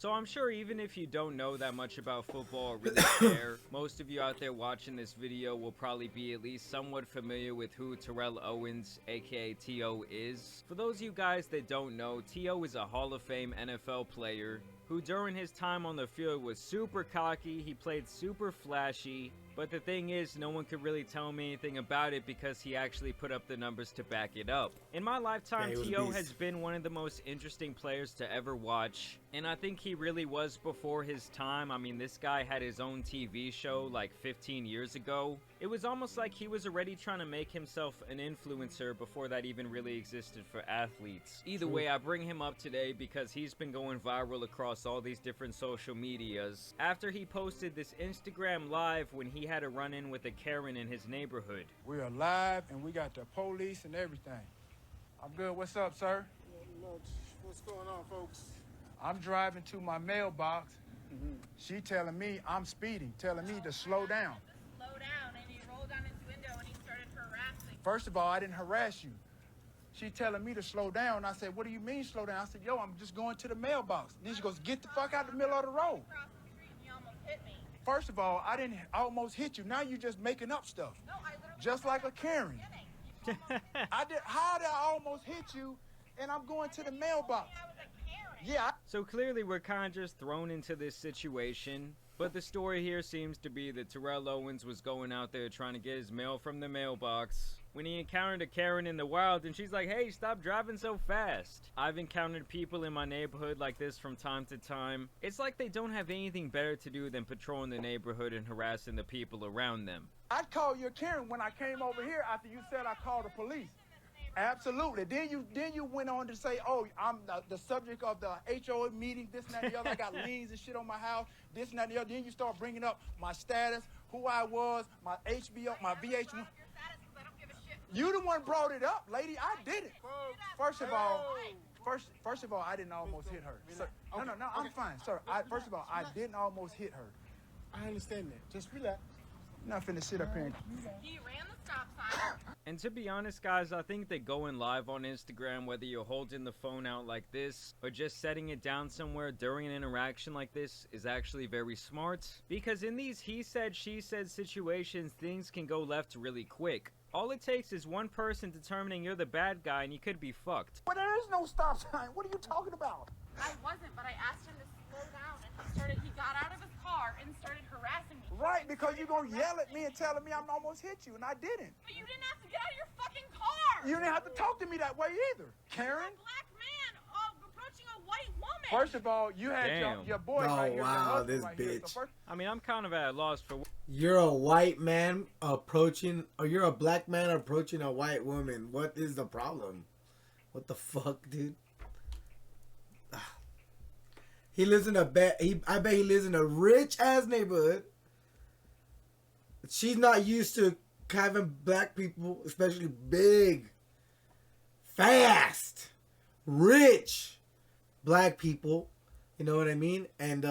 So I'm sure even if you don't know that much about football or really care, most of you out there watching this video will probably be at least somewhat familiar with who Terrell Owens, aka T.O. is. For those of you guys that don't know, T.O. is a Hall of Fame NFL player who during his time on the field was super cocky, he played super flashy, but the thing is, no one could really tell me anything about it because he actually put up the numbers to back it up. In my lifetime, T.O. has been one of the most interesting players to ever watch, and I think he really was before his time. I mean, this guy had his own TV show like 15 years ago. It was almost like he was already trying to make himself an influencer before that even really existed for athletes. Either way, I bring him up today because he's been going viral across all these different social medias after he posted this Instagram live when he had a run-in with a Karen in his neighborhood. We are live and we got the police and everything. I'm good. What's up, sir? What's going on, folks? I'm driving to my mailbox. She telling me I'm speeding, telling me to slow down. Slow down, and he rolled down his window and he started harassing. First of all, I didn't harass you. She telling me to slow down. I said, what do you mean slow down? I said, yo, I'm just going to the mailbox. Then she goes, get the fuck out the middle of the road. Across the street and he almost hit me. First of all, I almost hit you. Now you just making up stuff. No, I literally Just like a Karen. kidding. How did I almost hit you and I'm going to the mailbox? I was a Karen. Yeah. So clearly we're kind of just thrown into this situation, but the story here seems to be that Terrell Owens was going out there trying to get his mail from the mailbox when he encountered a Karen in the wild, and she's like, hey, stop driving so fast. I've encountered people in my neighborhood like this from time to time. It's like they don't have anything better to do than patrolling the neighborhood and harassing the people around them. I'd call you a Karen when I came over here after you said I called the police. Absolutely. Then you went on to say, oh, I'm the subject of the HOA meeting, this and that and the other. I got liens and shit on my house, this and that and the other. Then you start bringing up my status, who I was, my HBO, my VH1. You the one brought it up, lady. I did it. First of all, I didn't almost hit her. Sir, no, I'm fine, sir. First of all, I didn't almost hit her. I understand that. Just relax. I'm not finna sit up here and... He ran the stop sign. And to be honest, guys, I think that going live on Instagram, whether you're holding the phone out like this or just setting it down somewhere during an interaction like this is actually very smart, because in these he said, she said situations, things can go left really quick. All it takes is one person determining you're the bad guy and you could be fucked. But there is no stop sign. What are you talking about? I wasn't, but I asked him to slow down, and he got out of his car and started harassing me. Right, because you're going to yell at me and telling me I'm almost hit you, and I didn't. But you didn't have to get out of your fucking car. You didn't have to talk to me that way either, Karen. A black man approaching a white woman. First of all, you had your boy right here. Wow, this right here. bitch. So first, I mean, I'm kind of at a loss for... You're a white man approaching, or you're a black man approaching a white woman. What is the problem? What the fuck, dude? He lives in a I bet he lives in a rich ass neighborhood. She's not used to having black people, especially big, fast, rich black people. You know what I mean? And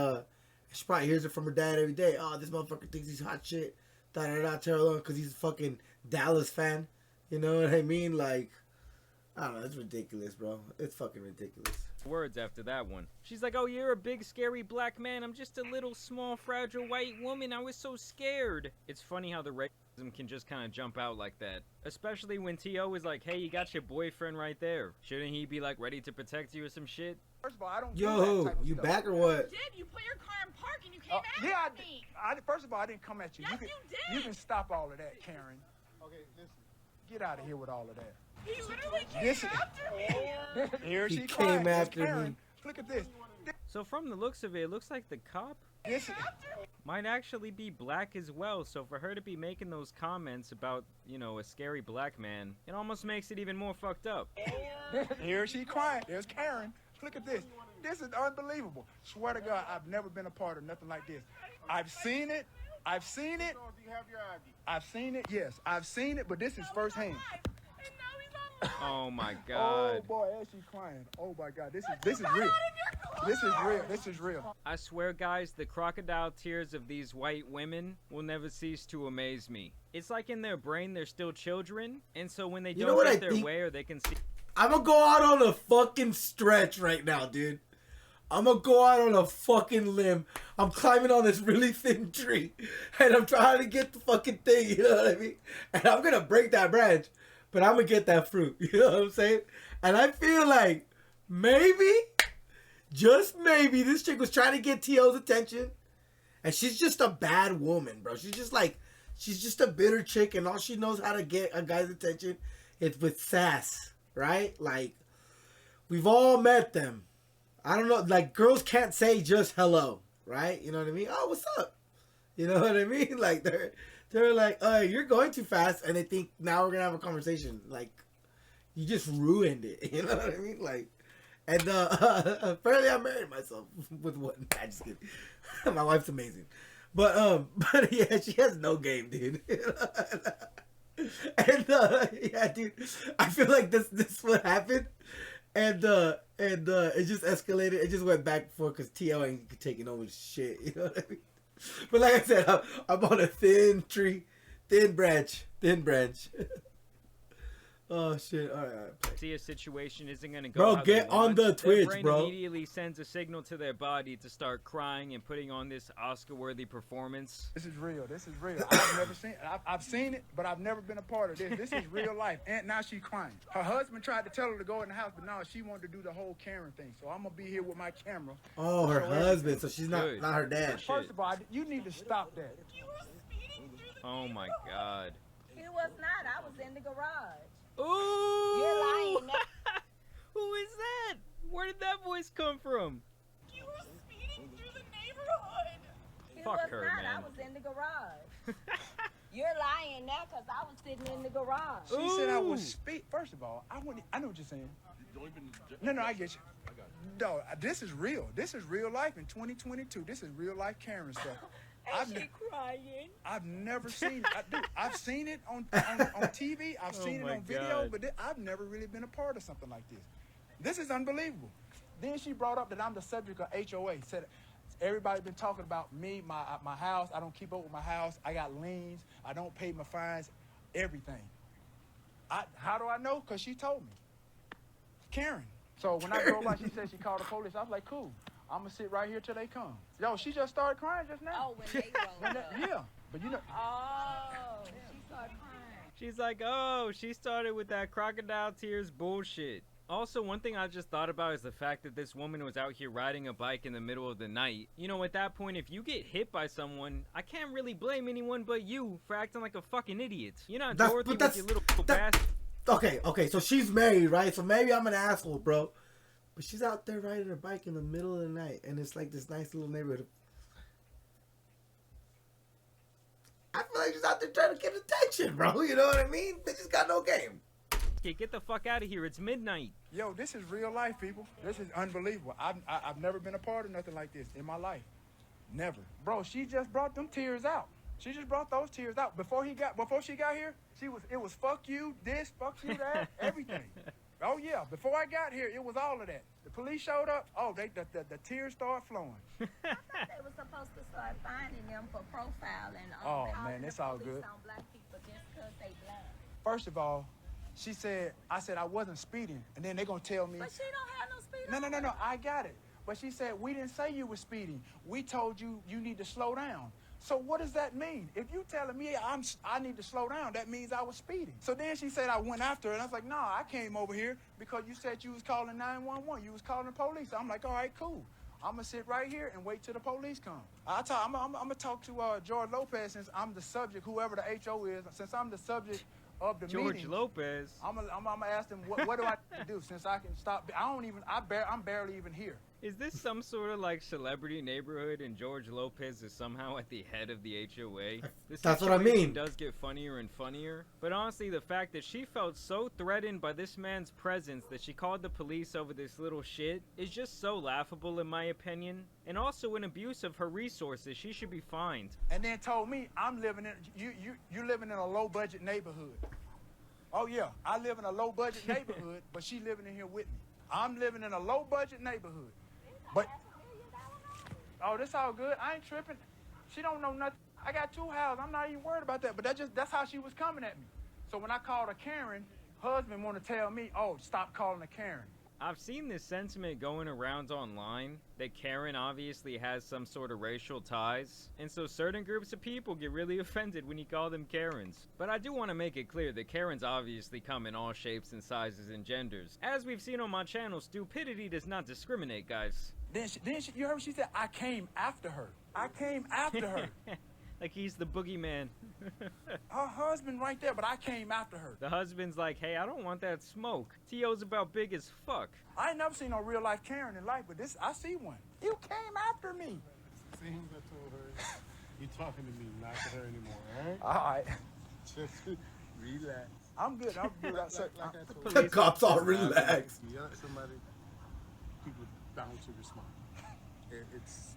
she probably hears it from her dad every day. Oh, this motherfucker thinks he's hot shit. Da da da. Terrell Owens, because he's a fucking Dallas fan. You know what I mean? Like, I don't know. It's ridiculous, bro. It's fucking ridiculous. Words after that one. She's like, oh, you're a big scary black man. I'm just a little small fragile white woman. I was so scared. It's funny how the racism can just kind of jump out like that, especially when T.O. is like, hey, you got your boyfriend right there. Shouldn't he be like ready to protect you or some shit? first of all, I don't. Yo, do that type of you stuff. back or what? You did. You put your car in park and you came Yeah, at me. first of all, I didn't come at you. Yes, you you did. You can stop all of that, Karen. Okay, listen. Get out of here with all of that. He literally came This- after me. Here He she came crying. after Karen, me. Look at this. So from the looks of it looks like the cop This might actually be black as well. So for her to be making those comments about, you know, a scary black man, it almost makes it even more fucked up. Here she crying. There's Karen. Look at this. This is unbelievable. Swear to God, I've never been a part of nothing like this. I've seen it. I've seen it. Do you have your ID? I've seen it. Yes, I've seen it, but this is firsthand. And now he's on Oh my Oh god. boy, is she crying? Oh my God, this is real. This is real. This is real. I swear, guys, the crocodile tears of these white women will never cease to amaze me. It's like in their brain they're still children, and so when they You know don't what get I their think? way or they can see... I'm gonna go out on a fucking stretch right now, dude. I'm gonna go out on a fucking limb. I'm climbing on this really thin tree, and I'm trying to get the fucking thing. You know what I mean? And I'm gonna break that branch, but I'm gonna get that fruit. You know what I'm saying? And I feel like maybe, just maybe, this chick was trying to get T.O.'s attention, and she's just a bad woman, bro. She's just a bitter chick, and all she knows how to get a guy's attention is with sass, right? Like, we've all met them. I don't know, like, girls can't say just hello, right? You know what I mean? Oh, what's up? You know what I mean? Like, they're like, you're going too fast, and they think now we're gonna have a conversation. Like, you just ruined it. You know what I mean? Like, and apparently I married myself with one. I just kidding. My wife's amazing, but yeah, she has no game, dude. And yeah, dude, I feel like this what happened. And it just escalated. It just went back and forth because T.O. ain't taking over shit. You know what I mean? But like I said, I'm on a thin tree, thin branch. Oh shit! All right. See, a situation isn't gonna go. Bro, how get they want, on the their Twitch, brain bro. Immediately sends a signal to their body to start crying and putting on this Oscar-worthy performance. This is real. This is real. I've never seen it. I've seen it, but I've never been a part of this. This is real life. And now she's crying. Her husband tried to tell her to go in the house, but now she wanted to do the whole Karen thing. So I'm gonna be here with my camera. Oh, her husband. So she's not Good. her dad. First of all, you need to stop that. You were speeding through the Oh my God. He was not. I was in the garage. Ooh! You're lying. Who is that? Where did that voice come from? You were speeding through the neighborhood. He Fuck was her, not. man. I was in the garage. You're lying now because I was sitting in the garage. She said I was Ooh. speak. First of all, I know what you're saying. No, I get you. No, this is real. This is real life in 2022. This is real life Karen stuff. And she crying. I've never seen it. I've seen it on TV. I've seen it my on video, God. but I've never really been a part of something like this. This is unbelievable. Then she brought up that I'm the subject of HOA. Said everybody been talking about me, my house. I don't keep up with my house. I got liens. I don't pay my fines. Everything. How do I know? Because she told me. Karen. So when I drove by, she said she called the police. I was like, cool. I'm going to sit right here till they come. Yo, she just started crying just now. Oh, when they rolled up. Yeah, but you know. Oh, she started crying. She's like, oh, she started with that crocodile tears bullshit. Also, one thing I just thought about is the fact that this woman was out here riding a bike in the middle of the night. You know, at that point, if you get hit by someone, I can't really blame anyone but you for acting like a fucking idiot. You're not Dorothy with your little bastard. Okay, so she's married, right? So maybe I'm an asshole, bro. But she's out there riding her bike in the middle of the night, and it's like this nice little neighborhood. I feel like she's out there trying to get attention, bro. You know what I mean? They just got no game. Okay, get the fuck out of here. It's midnight. Yo, this is real life, people. This is unbelievable. I've never been a part of nothing like this in my life. Never. Bro, she just brought them tears out. She just brought those tears out. Before she got here, it was fuck you, this, fuck you, that, everything. Oh yeah, before I got here, it was all of that. The police showed up. Oh, the tears started flowing. I thought they were supposed to start finding them for profiling. Oh, causing man, the it's all police good. on black people just because they black. First of all, I said I wasn't speeding, and then they're gonna tell me. But she don't have no speed. No, I got it. But she said we didn't say you were speeding. We told you need to slow down. So what does that mean? If you telling me I need to slow down, that means I was speeding. So then she said I went after her, and I was like, nah, I came over here because you said you was calling 911. You was calling the police. I'm like, all right, cool. I'm gonna sit right here and wait till the police come. I'm gonna talk to George Lopez since I'm the subject, whoever the HO is. Since I'm the subject of the George meeting, Lopez. I'm gonna ask them what do I need to do since I can stop. I'm barely even here. Is this some sort of like celebrity neighborhood and George Lopez is somehow at the head of the HOA? This That's what I situation mean. does get funnier and funnier. But honestly, the fact that she felt so threatened by this man's presence that she called the police over this little shit is just so laughable in my opinion. And also an abuse of her resources. She should be fined. And then told me I'm living in you living in a low budget neighborhood. Oh yeah, I live in a low budget neighborhood, but she living in here with me. I'm living in a low budget neighborhood. But oh, this all good. I ain't tripping. She don't know nothing. I got 2 houses. I'm not even worried about that. But that's how she was coming at me. So when I called her Karen, husband want to tell me, oh, stop calling her Karen. I've seen this sentiment going around online that Karen obviously has some sort of racial ties, and so certain groups of people get really offended when you call them Karens. But I do want to make it clear that Karens obviously come in all shapes and sizes and genders. As we've seen on my channel, stupidity does not discriminate, guys. Then you heard what she said? I came after her. I came after her. Like he's the boogeyman. Her husband right there, but I came after her. The husband's like, hey, I don't want that smoke. T.O.'s about big as fuck. I ain't never seen no real life Karen in life, but this, I see one. You came after me. Things I told her. You talking to me, not to her anymore, all right? All right. Just relax. I'm good. I'm good. Like I told The you. cops all relaxed. You yell at somebody, people are bound to respond. It's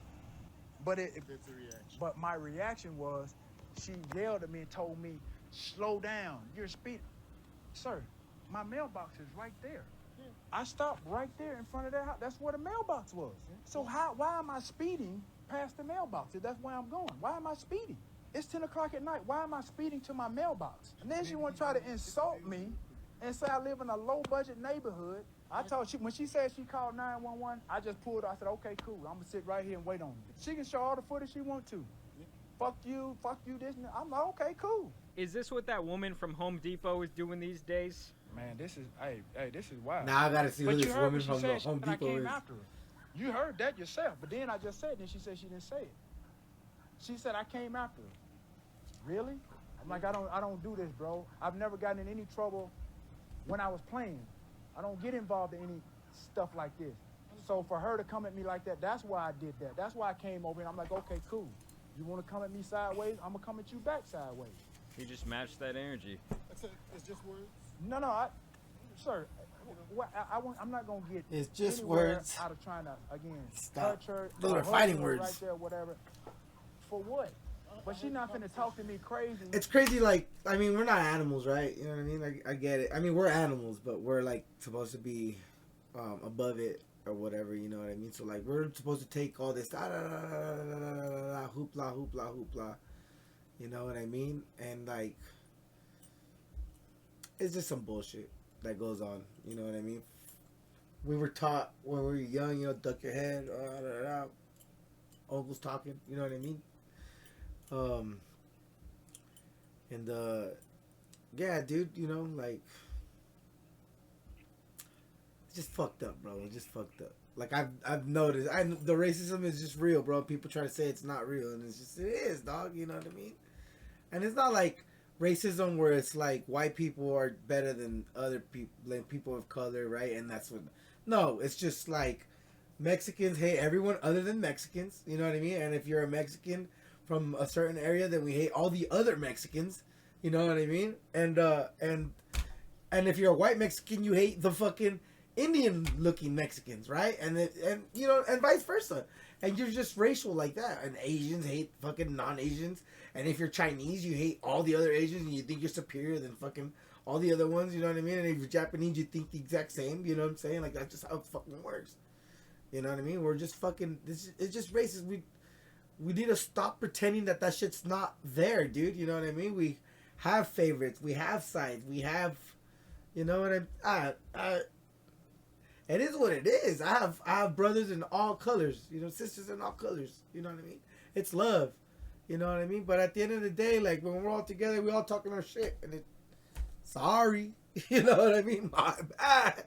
But a reaction. But my reaction was, she yelled at me and told me, slow down, you're speeding. Sir, my mailbox is right there. I stopped right there in front of that house. That's where the mailbox was. So why am I speeding past the mailbox if that's where I'm going? Why am I speeding? It's 10 o'clock at night. Why am I speeding to my mailbox? And then she want to try to insult me and say I live in a low-budget neighborhood. I told when she said she called 911, I just pulled her. I said, okay, cool. I'm going to sit right here and wait on you. She can show all the footage she want to. Fuck you, this and that. I'm like, okay, cool. Is this what that woman from Home Depot is doing these days? Man, this is, hey, this is wild. Now I gotta see who But you this heard woman what she from the said, Home I Depot came is. after her. You heard that yourself, but then I just said, then she said she didn't say it. She said I came after her. Really? I'm like, I don't do this, bro. I've never gotten in any trouble when I was playing. I don't get involved in any stuff like this. So for her to come at me like that, that's why I did that. That's why I came over and I'm like, okay, cool. You want to come at me sideways? I'm gonna come at you back sideways. You just matched that energy. That's it. It's just words. No, sir. I'm not gonna get It's just anywhere words. out of trying to again Stop. touch her. Those are or fighting hug her words. right there, whatever. For what? But she's not finna talk to me crazy. It's crazy, like, I mean, we're not animals, right? You know what I mean? Like, I get it. I mean, we're animals, but we're, like, supposed to be above it or whatever, you know what I mean? So, like, we're supposed to take all this hoopla, hoopla, hoopla, you know what I mean? And, like, it's just some bullshit that goes on, you know what I mean? We were taught when we were young, you know, duck your head, uncle's talking, you know what I mean? Yeah, dude, you know, like, it's just fucked up, bro. It's just fucked up. Like, I've noticed, the racism is just real, bro. People try to say it's not real, and it is, dog, you know what I mean? And it's not like racism where it's like white people are better than other people, like people of color, right? And that's what, no, it's just like Mexicans hate everyone other than Mexicans, you know what I mean? And if you're a Mexican from a certain area, then we hate all the other Mexicans, you know what I mean? And if you're a white Mexican, you hate the fucking Indian looking Mexicans, right? And you know, and vice versa. And you're just racial like that. And Asians hate fucking non-Asians. And if you're Chinese, you hate all the other Asians and you think you're superior than fucking all the other ones, you know what I mean? And if you're Japanese, you think the exact same, you know what I'm saying? Like, that's just how it fucking works. You know what I mean? We're just fucking, it's just racist. We need to stop pretending that shit's not there, dude. You know what I mean? We have favorites. We have sides. We have, you know what it is what it is. I have brothers in all colors, you know, sisters in all colors. You know what I mean? It's love. You know what I mean? But at the end of the day, like, when we're all together, we all talking our shit. And sorry. You know what I mean? My bad.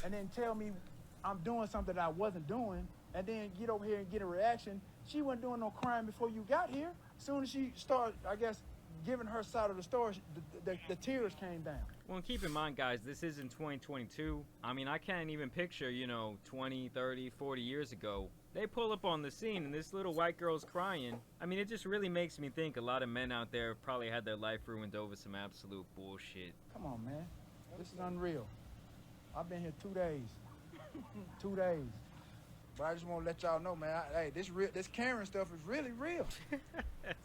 And then tell me I'm doing something that I wasn't doing, and then get over here and get a reaction. She wasn't doing no crime before you got here. As soon as she started, I guess, giving her side of the story, the tears came down. Well, and keep in mind, guys, this is in 2022. I mean, I can't even picture, you know, 20, 30, 40 years ago. They pull up on the scene and this little white girl's crying. I mean, it just really makes me think a lot of men out there probably had their life ruined over some absolute bullshit. Come on, man. This is unreal. I've been here 2 days. 2 days. But I just want to let y'all know, man. Hey, this Karen stuff is really real.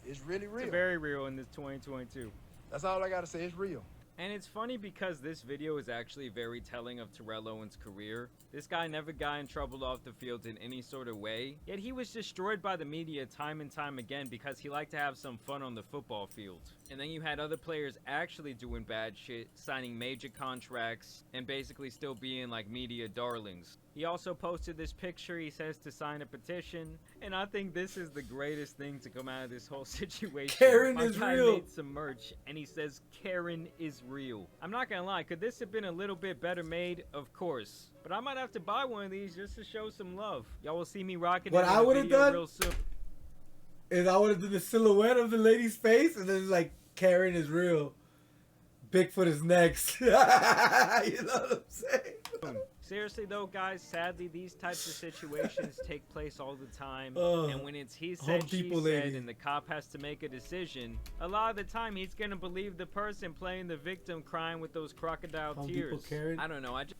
It's really real. It's very real in this 2022. That's all I got to say. It's real. And it's funny because this video is actually very telling of Terrell Owens' career. This guy never got in trouble off the field in any sort of way, yet he was destroyed by the media time and time again because he liked to have some fun on the football field. And then you had other players actually doing bad shit, signing major contracts, and basically still being like media darlings. He also posted this picture, he says to sign a petition, and I think this is the greatest thing to come out of this whole situation. Karen My is guy real. made some merch, and he says Karen is real. I'm not gonna lie, could this have been a little bit better made? Of course. But I might have to buy one of these just to show some love. Y'all will see me rocking What it in I the would've video done real soon. Is I would have done the silhouette of the lady's face, and then it's like, Karen is real. Bigfoot is next. You know what I'm saying? Seriously though, guys, sadly these types of situations take place all the time. And when it's he said, Home she Depot said, lady. and the cop has to make a decision, a lot of the time he's gonna believe the person playing the victim crying with those crocodile Home Depot tears. Karen. I don't know, I just